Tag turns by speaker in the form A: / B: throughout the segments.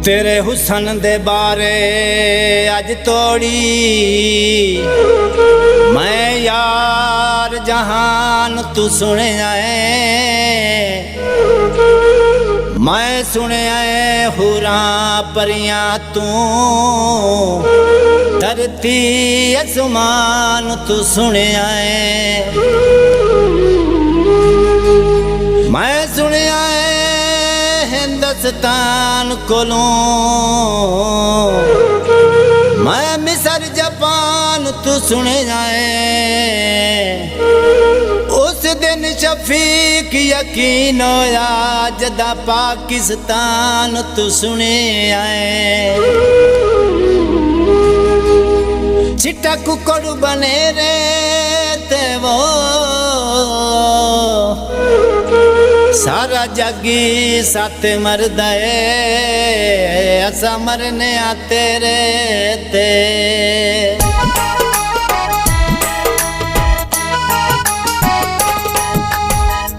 A: तेरे हुसन दे बारे अज तोड़ी मैं यार जहान तू सुनिया है। मैं सुनिया है हुरा परियां तू धरती आसमान तू सुनिया है। मैं सुनिया है हिंदुस्तान कोलों मैं मिस्र जापान तू सुने जाए। उस दिन शफीक यकीन होया जदा पाकिस्तान तू सुने आए। चिट्टा कुकड़ बने रे ते वो सारा जगी सत मरदा है असा मरने आ तेरे ते।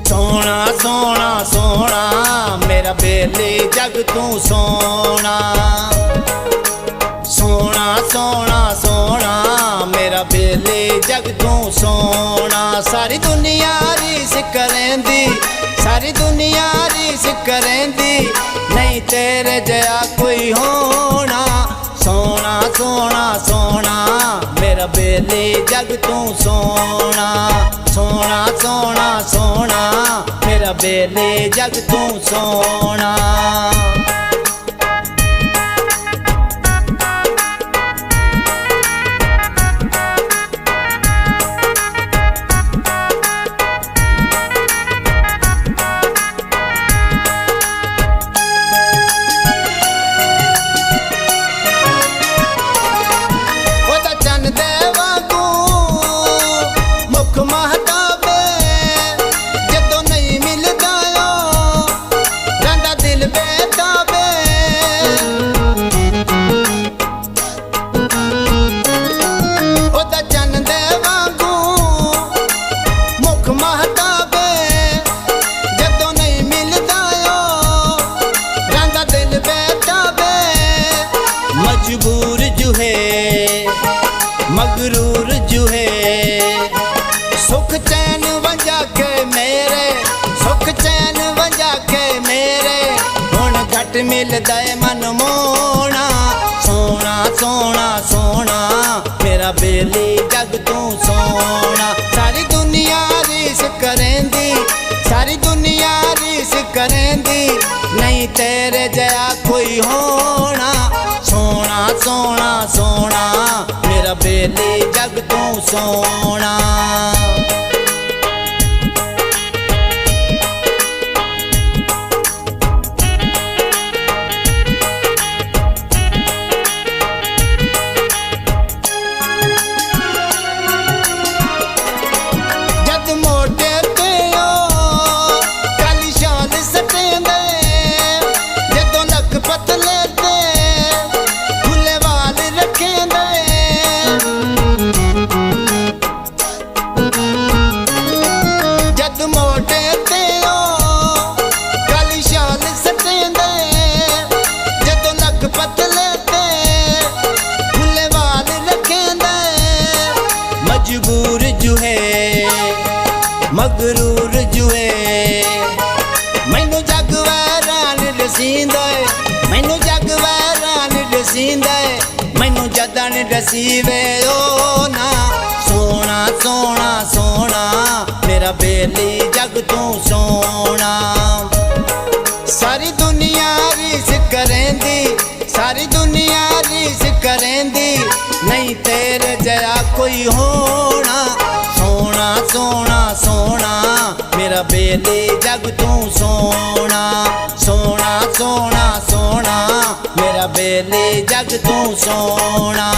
A: सोना सोना सोना मेरा बेली जग तू सोना। सोना सोना सोना मेरा बेली जग तू सोना। सारी दुनिया रीस करेंदी सारी दुनिया रीस करेंदी नहीं तेरे जया कोई होना। सोना सोना सोना मेरा बेली जग तू सोना। सोना सोना सोना मेरा बेली जग तू सोना। मजबूर जो है मगरूर जो है सुख चैन वंजा के मेरे सुख चैन वंजा के मेरे हुण घट मिलदा है मन मोना। सोना सोना सोना मेरा बेली जग तू सोना। सारी दुनिया रीस करेंदी सारी दुनिया रीस करेंदी नहीं तेरे जया कोई होना। सोना सोना सोना मेरा बेली जग तू सोना। जद मोटे पे काली शाल सटेंदे जदों लक पतले मजबूर जो है मगरूर जो है मैनू जग वैरान दसींदा है मैनू जग वैरान दसींदा है मैनू जदन दसीवे ओ ना। सोना सोना सोना मेरा बेली जग तू सोना। सारी दुनिया रीस करेंदी सारी दुनिया रीस करेंदी नहीं तेरे जया कोई होना। सोना सोना सोना मेरा बेली जग तू सोना। सोना सोना सोना मेरा बेली जग तू सोना।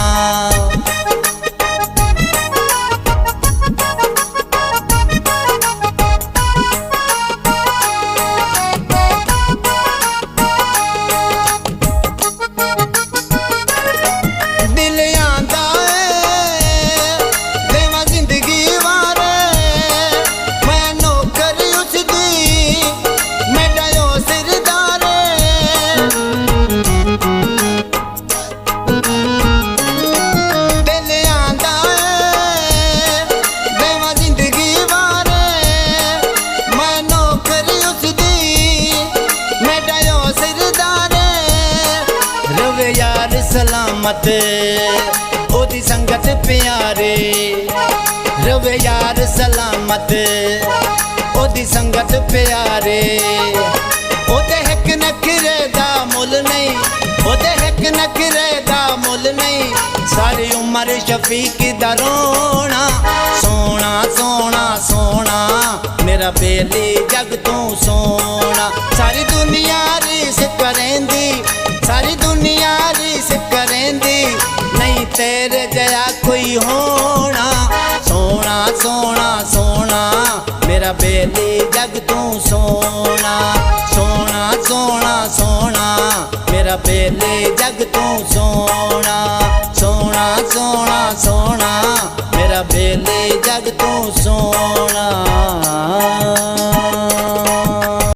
A: सलामत ओदी संगत प्यारे रवे यार सलामत ओदी संगत प्यारे ओदे हिक नखरे दा मुल नहीं ओदे हिक नखरे दा मुल नहीं सारी उम्र शफीक दा रोना सोना सोना सोना मेरा बेली जग तू सोना सारी दुनिया रीस करेंदी सारी दुनिया रीस करेंदी नहीं तेरे जया कोई होना सोना सोना सोना मेरा बेली जग तू सोना सोना सोना सोना मेरा बेली जग तू सोना सोना सोना सोना मेरा बेली जग तू सोना।